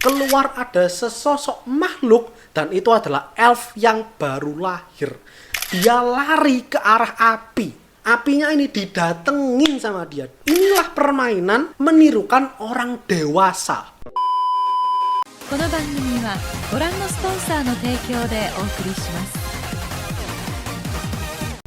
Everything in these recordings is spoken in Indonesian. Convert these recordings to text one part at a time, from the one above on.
keluar ada sesosok makhluk dan itu adalah elf yang baru lahir. Dia lari ke arah api. Apinya ini didatengin sama dia. Inilah permainan menirukan orang dewasa. この番組はご覧のスポンサーの提供でお送りします。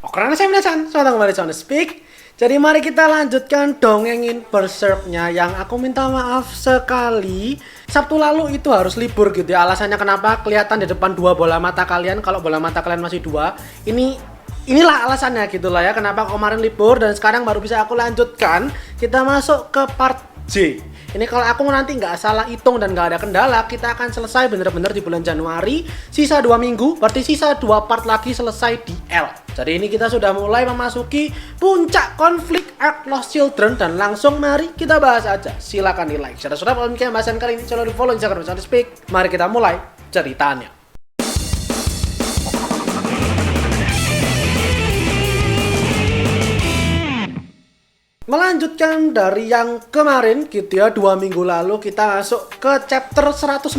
Oke, saya minasan, selamat kembali di Sound Speak. Jadi mari kita lanjutkan dongengin Berserk-nya yang aku minta maaf sekali. Sabtu lalu itu harus libur gitu ya. Alasannya kenapa? Kelihatan di depan dua bola mata kalian. Kalau bola mata kalian masih dua, inilah alasannya gitu lah ya. Kenapa kemarin libur dan sekarang baru bisa aku lanjutkan. Kita masuk ke part J. Ini kalau aku nanti nggak salah hitung dan nggak ada kendala, kita akan selesai bener-bener di bulan Januari. Sisa 2 minggu, berarti sisa 2 part lagi selesai di L. Jadi ini kita sudah mulai memasuki puncak konflik Ark Lost Children. Dan langsung mari kita bahas aja. Silakan di like, share, subscribe kalau demikian bahasan kali ini. Jangan lupa di follow Instagram Sound Speak. Mari kita mulai ceritanya. Melanjutkan dari yang kemarin gitu ya, 2 minggu lalu kita masuk ke chapter 109.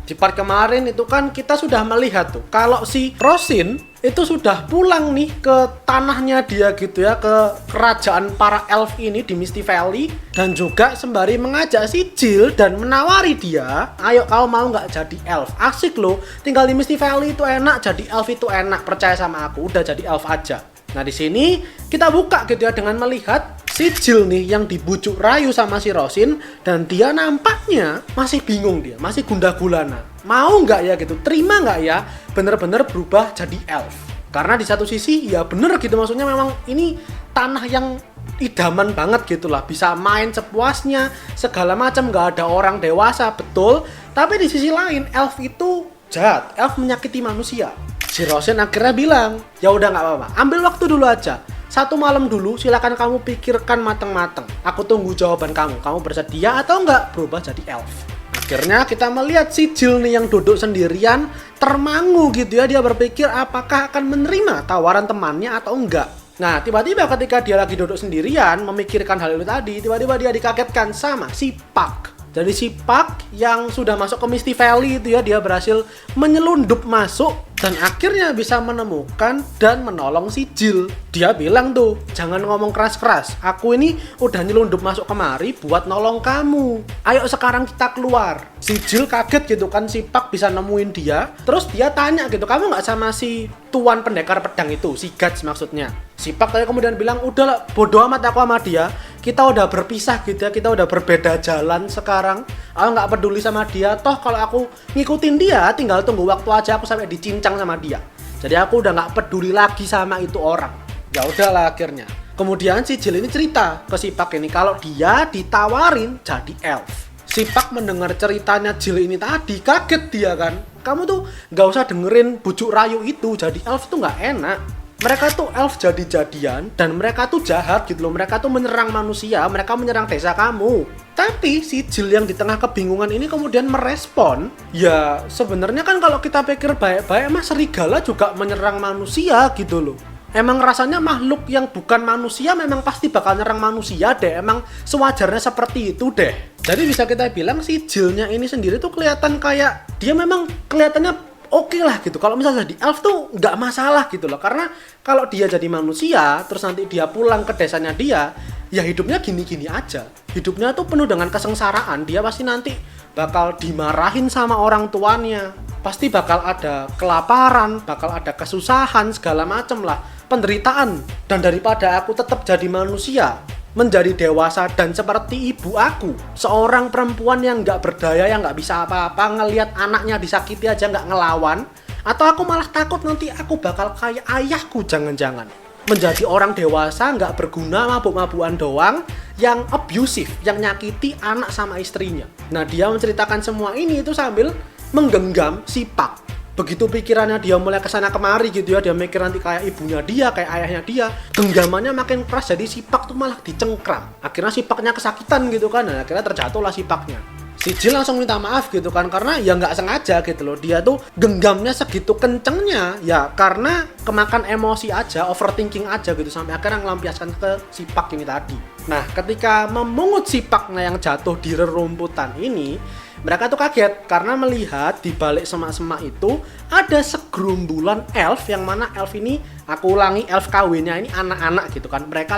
Di part kemarin itu kan kita sudah melihat tuh kalau si Rosin itu sudah pulang nih ke tanahnya dia gitu ya, ke kerajaan para elf ini di Misty Valley. Dan juga sembari mengajak si Jill dan menawari dia, ayo kau mau nggak jadi elf? Asik loh, tinggal di Misty Valley itu enak, jadi elf itu enak, percaya sama aku, udah jadi elf aja. Nah di sini kita buka gitu ya dengan melihat si Jill nih yang dibujuk rayu sama si Rosin. Dan dia nampaknya masih bingung, dia masih gundah gulana. Mau nggak ya gitu, terima nggak ya bener-bener berubah jadi elf. Karena di satu sisi ya bener gitu, maksudnya memang ini tanah yang idaman banget gitu lah. Bisa main sepuasnya, segala macam, nggak ada orang dewasa, betul. Tapi di sisi lain elf itu jahat, elf menyakiti manusia. Si Rosin akhirnya bilang, ya udah nggak apa-apa, ambil waktu dulu aja. 1 malam dulu, silakan kamu pikirkan mateng-mateng. Aku tunggu jawaban kamu. Kamu bersedia atau enggak berubah jadi elf? Akhirnya kita melihat si Jill nih yang duduk sendirian, termangu gitu ya. Dia berpikir apakah akan menerima tawaran temannya atau enggak. Nah, tiba-tiba ketika dia lagi duduk sendirian, memikirkan hal itu tadi, tiba-tiba dia dikagetkan sama si Puck. Jadi si Puck yang sudah masuk ke Misty Valley itu ya, dia berhasil menyelundup masuk dan akhirnya bisa menemukan dan menolong si Jill. Dia bilang tuh, jangan ngomong keras-keras, aku ini udah nyelundup masuk kemari buat nolong kamu. Ayo sekarang kita keluar. Si Jill kaget gitu kan, si Puck bisa nemuin dia. Terus dia tanya gitu, kamu gak sama si tuan pendekar pedang itu, si Guts maksudnya. Si Puck tadi kemudian bilang, udahlah bodo amat aku sama dia. Kita udah berpisah gitu ya, kita udah berbeda jalan sekarang. Aku gak peduli sama dia, toh kalau aku ngikutin dia tinggal tunggu waktu aja aku sampai dicincang sama dia. Jadi aku udah gak peduli lagi sama itu orang. Ya udahlah akhirnya. Kemudian si Jill ini cerita ke si Puck ini kalau dia ditawarin jadi elf. Si Puck mendengar ceritanya Jill ini tadi, kaget dia kan. Kamu tuh gak usah dengerin bujuk rayu itu, jadi elf tuh gak enak. Mereka tuh elf jadi-jadian dan mereka tuh jahat gitu loh. Mereka tuh menyerang manusia, mereka menyerang desa kamu. Tapi si Jill yang di tengah kebingungan ini kemudian merespon, ya sebenarnya kan kalau kita pikir baik-baik, emang serigala juga menyerang manusia gitu loh. Emang rasanya makhluk yang bukan manusia memang pasti bakal nyerang manusia deh. Emang sewajarnya seperti itu deh. Jadi bisa kita bilang si Jill-nya ini sendiri tuh kelihatan kayak dia memang kelihatannya oke lah gitu. Kalau misalnya jadi elf tuh nggak masalah gitu loh. Karena kalau dia jadi manusia, terus nanti dia pulang ke desanya dia, ya hidupnya gini-gini aja. Hidupnya tuh penuh dengan kesengsaraan. Dia pasti nanti bakal dimarahin sama orang tuanya. Pasti bakal ada kelaparan, bakal ada kesusahan, segala macem lah. Penderitaan. Dan daripada aku tetap jadi manusia, menjadi dewasa dan seperti ibu aku, seorang perempuan yang gak berdaya, yang gak bisa apa-apa, ngelihat anaknya disakiti aja gak ngelawan, atau aku malah takut nanti aku bakal kayak ayahku jangan-jangan, menjadi orang dewasa gak berguna, mabuk-mabukan doang, yang abusive, yang nyakiti anak sama istrinya. Nah dia menceritakan semua ini itu sambil menggenggam si Puck. Begitu pikirannya dia mulai kesana kemari gitu ya, dia mikir nanti kayak ibunya dia, kayak ayahnya dia, genggamannya makin keras, jadi si Puck tuh malah dicengkram. Akhirnya si Pucknya kesakitan gitu kan, dan akhirnya terjatuhlah si Pucknya. Si Jill langsung minta maaf gitu kan, karena ya nggak sengaja gitu loh, dia tuh genggamnya segitu kencengnya ya karena kemakan emosi aja, overthinking aja gitu, sampai akhirnya ngelampiaskan ke si Puck ini tadi. Nah ketika memungut si Pucknya yang jatuh di rerumputan ini, Mereka tuh kaget karena melihat di balik semak-semak itu ada segerombolan elf, yang mana elf ini, aku ulangi, elf KW-nya ini anak-anak gitu kan. Mereka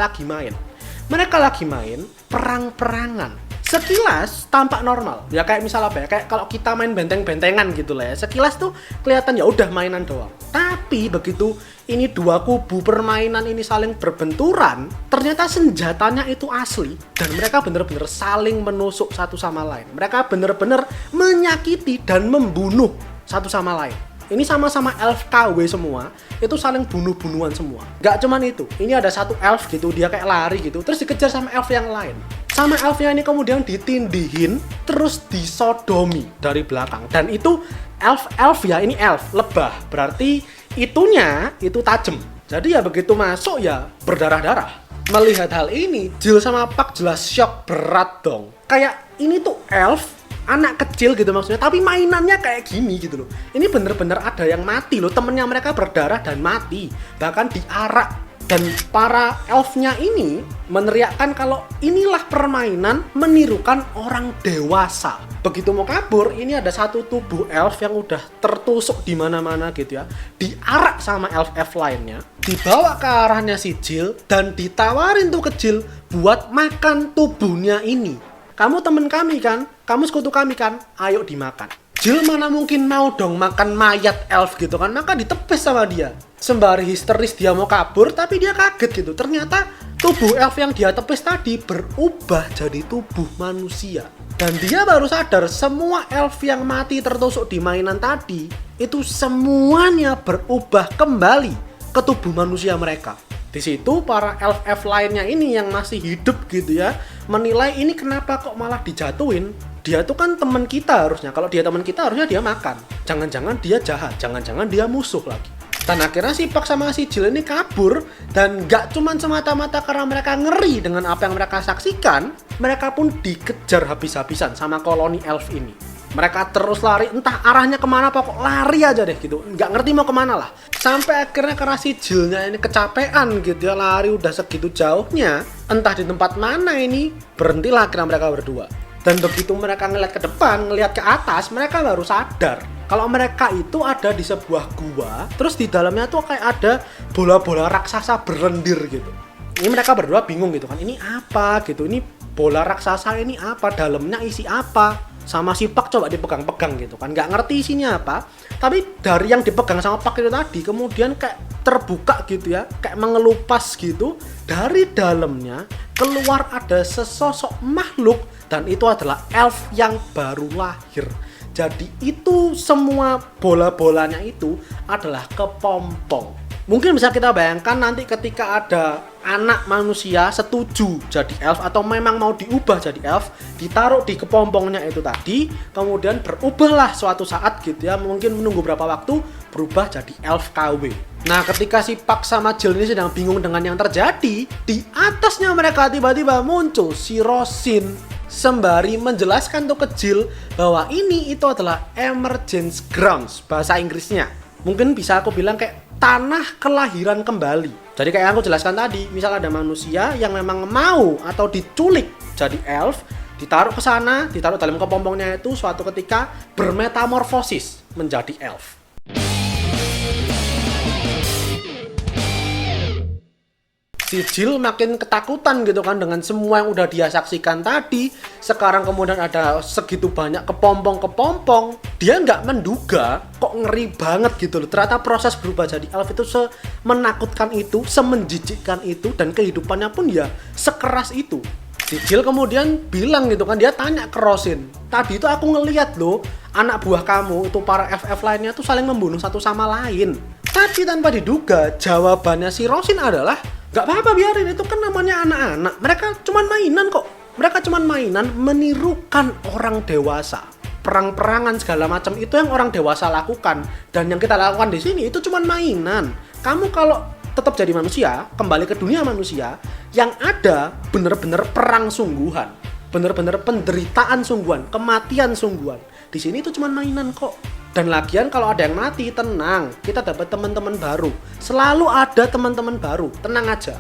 lagi main perang-perangan. Sekilas tampak normal. Ya kayak misal apa ya? Kayak kalau kita main benteng-bentengan gitu lah ya. Sekilas tuh kelihatan ya udah mainan doang. Tapi begitu ini dua kubu permainan ini saling berbenturan, ternyata senjatanya itu asli dan mereka bener-bener saling menusuk satu sama lain. Mereka bener-bener menyakiti dan membunuh satu sama lain. Ini sama-sama elf KW semua, itu saling bunuh-bunuhan semua. Gak cuman itu, ini ada satu elf gitu, dia kayak lari gitu, terus dikejar sama elf yang lain. Sama elfnya ini kemudian ditindihin, terus disodomi dari belakang. Dan itu elf ya, ini elf, lebah. Berarti itunya itu tajam. Jadi ya begitu masuk ya berdarah-darah. Melihat hal ini, Jill sama Pak jelas shock berat dong. Kayak ini tuh elf, anak kecil gitu maksudnya, tapi mainannya kayak gini gitu loh. Ini bener-bener ada yang mati loh, temennya mereka berdarah dan mati, bahkan diarak. Dan para elfnya ini meneriakkan kalau inilah permainan menirukan orang dewasa. Begitu mau kabur, ini ada satu tubuh elf yang udah tertusuk di mana-mana gitu ya, diarak sama elf-elf lainnya, dibawa ke arahnya si Jill dan ditawarin tuh ke Jill buat makan tubuhnya ini. Kamu temen kami kan? Kamu sekutu kami kan? Ayo dimakan. Jill mana mungkin mau dong makan mayat elf gitu kan? Maka ditepis sama dia. Sembari histeris dia mau kabur, tapi dia kaget gitu. Ternyata tubuh elf yang dia tepis tadi berubah jadi tubuh manusia. Dan dia baru sadar semua elf yang mati tertusuk di mainan tadi itu semuanya berubah kembali ke tubuh manusia mereka. Di situ para elf-elf lainnya ini yang masih hidup gitu ya, menilai ini kenapa kok malah dijatuhin. Dia tuh kan teman kita harusnya. Kalau dia teman kita harusnya dia makan. Jangan-jangan dia jahat, jangan-jangan dia musuh lagi. Dan akhirnya si Pak sama si Jill ini kabur. Dan gak cuma semata-mata karena mereka ngeri dengan apa yang mereka saksikan, mereka pun dikejar habis-habisan sama koloni elf ini. Mereka terus lari, entah arahnya kemana, pokok lari aja deh gitu. Nggak ngerti mau kemana lah. Sampai akhirnya karena si Jill-nya ini kecapean gitu ya, lari udah segitu jauhnya, entah di tempat mana ini, berhentilah akhirnya mereka berdua. Dan begitu mereka ngeliat ke depan, ngeliat ke atas, mereka baru sadar kalau mereka itu ada di sebuah gua, terus di dalamnya tuh kayak ada bola-bola raksasa berlendir gitu. Ini mereka berdua bingung gitu kan, ini apa gitu, ini bola raksasa ini apa, dalamnya isi apa. Sama si Pak coba dipegang-pegang gitu kan, nggak ngerti isinya apa, tapi dari yang dipegang sama Pak itu tadi kemudian kayak terbuka gitu ya, kayak mengelupas gitu, dari dalamnya keluar ada sesosok makhluk dan itu adalah elf yang baru lahir. Jadi itu semua bola-bolanya itu adalah kepompong. Mungkin bisa kita bayangkan nanti ketika ada anak manusia setuju jadi elf atau memang mau diubah jadi elf, ditaruh di kepompongnya itu tadi, kemudian berubahlah suatu saat gitu ya, mungkin menunggu berapa waktu, berubah jadi elf KW. Nah ketika si Pak sama Jill ini sedang bingung dengan yang terjadi, di atasnya mereka tiba-tiba muncul si Rosin, sembari menjelaskan tuh ke Jill bahwa ini itu adalah emergence grounds bahasa Inggrisnya. Mungkin bisa aku bilang kayak tanah kelahiran kembali. Jadi kayak aku jelaskan tadi, misal ada manusia yang memang mau atau diculik jadi elf, ditaruh ke sana, ditaruh dalam kepompongnya itu, suatu ketika bermetamorfosis menjadi elf. Si Jill makin ketakutan gitu kan dengan semua yang udah dia saksikan tadi. Sekarang kemudian ada segitu banyak kepompong-kepompong. Dia nggak menduga kok ngeri banget gitu loh. Ternyata proses berubah jadi elf itu semenakutkan itu, semenjijikkan itu, dan kehidupannya pun ya sekeras itu. Si Jill kemudian bilang gitu kan, dia tanya ke Rosin, tadi itu aku ngeliat loh anak buah kamu itu, para FF lainnya tuh saling membunuh satu sama lain. Tapi tanpa diduga jawabannya si Rosin adalah, gak apa-apa biarin, itu kan namanya anak-anak, mereka cuman mainan kok. Mereka cuman mainan menirukan orang dewasa. Perang-perangan segala macam itu yang orang dewasa lakukan, dan yang kita lakukan di sini itu cuman mainan. Kamu kalau tetap jadi manusia, kembali ke dunia manusia, yang ada bener-bener perang sungguhan, bener-bener penderitaan sungguhan, kematian sungguhan. Di sini itu cuman mainan kok. Dan lagian kalau ada yang mati, tenang, kita dapat teman-teman baru. Selalu ada teman-teman baru, tenang aja.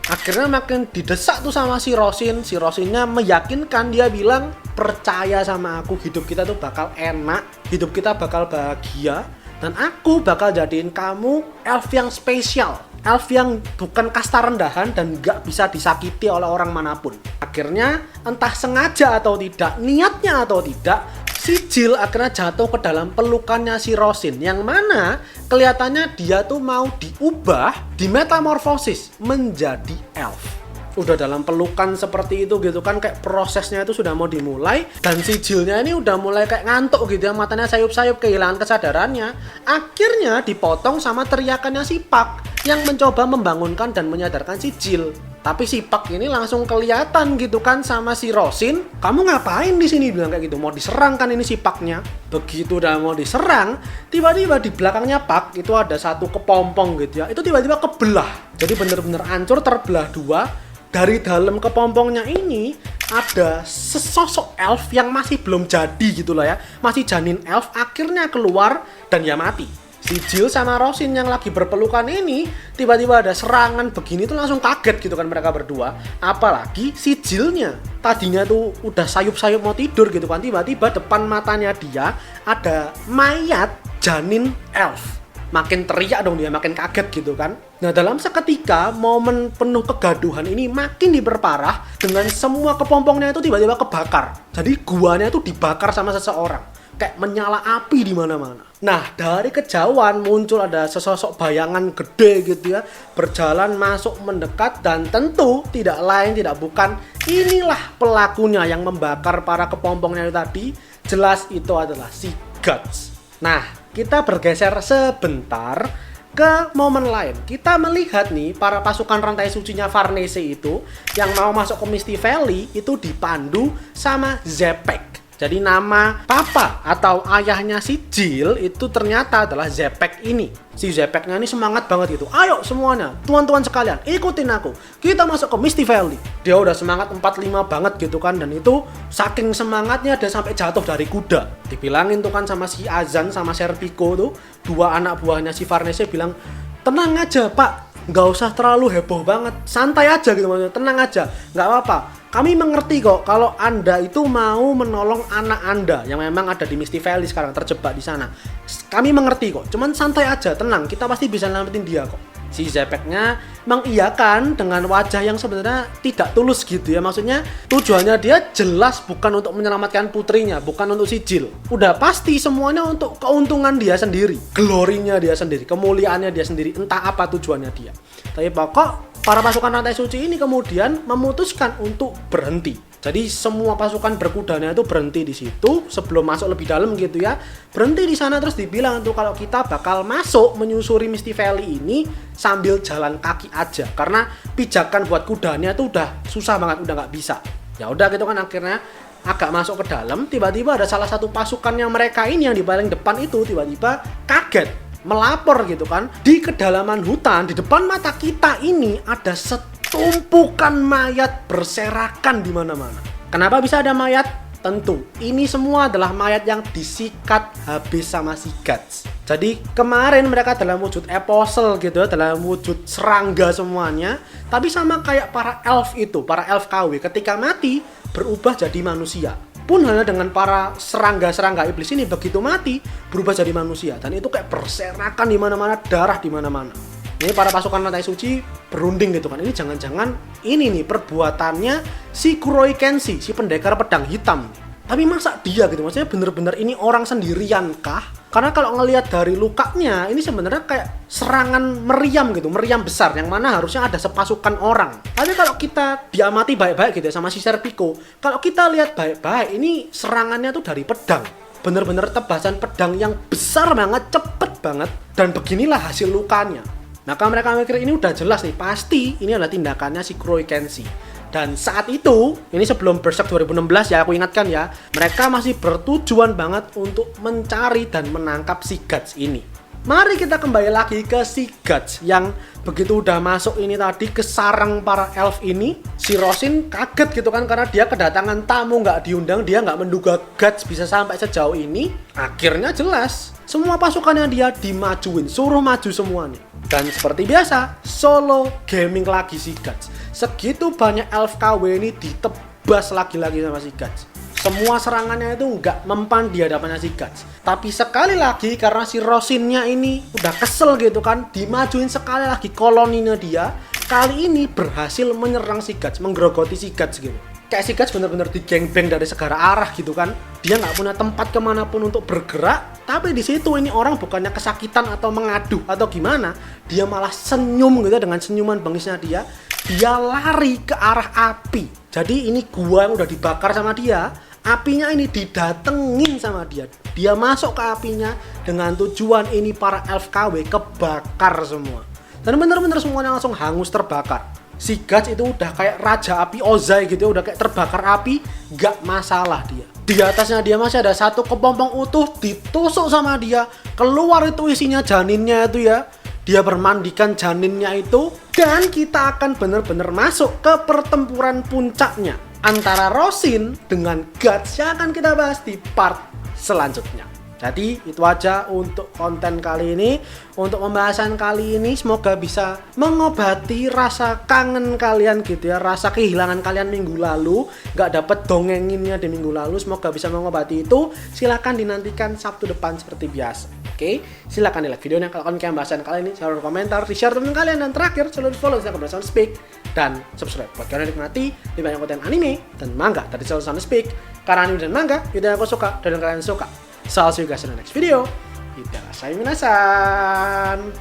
Akhirnya makin didesak tuh sama si Rosin. Si Rosinnya meyakinkan, dia bilang percaya sama aku, hidup kita tuh bakal enak, hidup kita bakal bahagia, dan aku bakal jadiin kamu elf yang spesial, elf yang bukan kasta rendahan dan gak bisa disakiti oleh orang manapun. Akhirnya entah sengaja atau tidak, niatnya atau tidak, si Jill akhirnya jatuh ke dalam pelukannya si Rosin, yang mana kelihatannya dia tuh mau diubah, dimetamorfosis menjadi elf. Udah dalam pelukan seperti itu gitu kan, kayak prosesnya itu sudah mau dimulai, dan si Jill-nya ini udah mulai kayak ngantuk gitu ya, matanya sayup-sayup, kehilangan kesadarannya. Akhirnya dipotong sama teriakannya si Pak yang mencoba membangunkan dan menyadarkan si Jill. Tapi si Pak ini langsung kelihatan gitu kan sama si Rosin, kamu ngapain di sini, bilang kayak gitu, mau diserang kan ini si Paknya. Begitu udah mau diserang, tiba-tiba di belakangnya Pak itu ada satu kepompong gitu ya, itu tiba-tiba kebelah, jadi bener-bener hancur, terbelah dua. Dari dalam kepompongnya ini ada sesosok elf yang masih belum jadi gitu lah ya, masih janin elf, akhirnya keluar dan ya mati. Si Jill sama Rosin yang lagi berpelukan ini tiba-tiba ada serangan begini tuh langsung kaget gitu kan mereka berdua. Apalagi si Jill-nya tadinya tuh udah sayup-sayup mau tidur gitu kan, tiba-tiba depan matanya dia ada mayat janin elf. Makin teriak dong dia, makin kaget gitu kan. Nah, dalam seketika momen penuh kegaduhan ini makin diperparah dengan semua kepompongnya itu tiba-tiba kebakar. Jadi guanya itu dibakar sama seseorang, kayak menyala api di mana-mana. Nah, dari kejauhan muncul ada sesosok bayangan gede gitu ya, berjalan masuk mendekat, dan tentu tidak lain tidak bukan inilah pelakunya yang membakar para kepompongnya itu tadi. Jelas itu adalah si Guts. Nah, kita bergeser sebentar ke momen lain. Kita melihat nih para pasukan rantai sucinya Farnese itu yang mau masuk ke Misty Valley itu dipandu sama Zepek. Jadi nama papa atau ayahnya si Jill itu ternyata adalah Zepek ini. Si Zepeknya ini semangat banget gitu. Ayo semuanya, tuan-tuan sekalian, ikutin aku. Kita masuk ke Misty Valley. Dia udah semangat 45 banget gitu kan. Dan itu saking semangatnya dia sampai jatuh dari kuda. Dibilangin tuh kan sama si Azan sama Serpico tuh, dua anak buahnya si Farnese bilang, tenang aja pak, nggak usah terlalu heboh banget, santai aja gitu maksudnya, tenang aja, nggak apa-apa. Kami mengerti kok kalau Anda itu mau menolong anak Anda yang memang ada di Misty Valley sekarang terjebak di sana. Kami mengerti kok, cuman santai aja, tenang, kita pasti bisa nyelamatin dia kok. Si Zepeknya mengiyakan dengan wajah yang sebenarnya tidak tulus gitu ya. Maksudnya tujuannya dia jelas bukan untuk menyelamatkan putrinya, bukan untuk si Jill. Udah pasti semuanya untuk keuntungan dia sendiri, glorinya dia sendiri, kemuliaannya dia sendiri, entah apa tujuannya dia. Tapi pokok para pasukan rantai suci ini kemudian memutuskan untuk berhenti. Jadi semua pasukan berkudanya itu berhenti di situ sebelum masuk lebih dalam gitu ya. Berhenti di sana terus dibilang tuh kalau kita bakal masuk menyusuri Misty Valley ini sambil jalan kaki aja karena pijakan buat kudanya itu udah susah banget, udah nggak bisa. Ya udah gitu kan, akhirnya agak masuk ke dalam, tiba-tiba ada salah satu pasukan yang mereka ini yang di paling depan itu tiba-tiba kaget, melapor gitu kan. Di kedalaman hutan di depan mata kita ini ada tumpukan mayat berserakan di mana-mana. Kenapa bisa ada mayat? Tentu, ini semua adalah mayat yang disikat habis sama si Guts. Jadi kemarin mereka dalam wujud apostle gitu ya, dalam wujud serangga semuanya. Tapi sama kayak para elf itu, para elf KW ketika mati berubah jadi manusia. Pun hanya dengan para serangga-serangga iblis ini begitu mati berubah jadi manusia. Dan itu kayak berserakan di mana-mana, darah di mana-mana. Ini para pasukan rantai suci berunding gitu kan. Ini jangan-jangan ini nih perbuatannya si Kuroi Kenshi, si pendekar pedang hitam. Tapi masa dia gitu, maksudnya bener-bener ini orang sendirian kah? Karena kalau ngelihat dari lukanya ini sebenarnya kayak serangan meriam gitu, meriam besar yang mana harusnya ada sepasukan orang. Tapi kalau kita diamati baik-baik gitu ya sama si Serpico, kalau kita lihat baik-baik ini serangannya tuh dari pedang. Bener-bener tebasan pedang yang besar banget, cepet banget, dan beginilah hasil lukanya. Maka mereka mikir ini udah jelas nih, pasti ini adalah tindakannya si Kuroi Kenshi. Dan saat itu, ini sebelum Berserk 2016 ya, aku ingatkan ya, mereka masih bertujuan banget untuk mencari dan menangkap si Guts ini. Mari kita kembali lagi ke si Guts yang begitu udah masuk ini tadi ke sarang para elf ini. Si Rosin kaget gitu kan karena dia kedatangan tamu nggak diundang, dia nggak menduga Guts bisa sampai sejauh ini. Akhirnya jelas semua pasukannya dia dimajuin, suruh maju semua nih. Dan seperti biasa, solo gaming lagi si Guts. Segitu banyak elf KW ini ditebas lagi-lagi sama si Guts. Semua serangannya itu nggak mempan di hadapannya si Guts. Tapi sekali lagi karena si Rosinnya ini udah kesel gitu kan, dimajuin sekali lagi koloninya dia. Kali ini berhasil menyerang si Guts, menggerogoti si Guts gitu. Kayak si Guts bener-bener digengbeng dari segala arah gitu kan. Dia nggak punya tempat kemanapun untuk bergerak. Tapi di situ ini orang bukannya kesakitan atau mengadu atau gimana, dia malah senyum gitu dengan senyuman bengisnya dia. Dia lari ke arah api. Jadi ini gua yang udah dibakar sama dia. Apinya ini didatengin sama dia. Dia masuk ke apinya dengan tujuan ini para elf KW kebakar semua. Dan bener-bener semuanya langsung hangus terbakar. Si Guts itu udah kayak Raja Api Ozai gitu, udah kayak terbakar api, gak masalah dia. Di atasnya dia masih ada satu kepompong utuh, ditusuk sama dia. Keluar itu isinya janinnya itu ya. Dia bermandikan janinnya itu. Dan kita akan bener-bener masuk ke pertempuran puncaknya antara Rosin dengan Guts yang akan kita bahas di part selanjutnya. Jadi itu aja untuk konten kali ini. Untuk pembahasan kali ini semoga bisa mengobati rasa kangen kalian gitu ya, rasa kehilangan kalian minggu lalu, gak dapet dongenginnya di minggu lalu. Semoga bisa mengobati itu. Silahkan dinantikan Sabtu depan seperti biasa. Oke, silahkan di like videonya kalau kalian pembahasan kali ini, share komentar, di-share teman kalian, dan terakhir selalu di follow Instagram Sound Speak dan subscribe buat kalian yang nikmati lebih banyak konten anime dan manga dari Sound Speak. Karena anime dan manga itu yang aku suka dan yang kalian suka. So I'll see you guys in the next video. Itadashi minasan.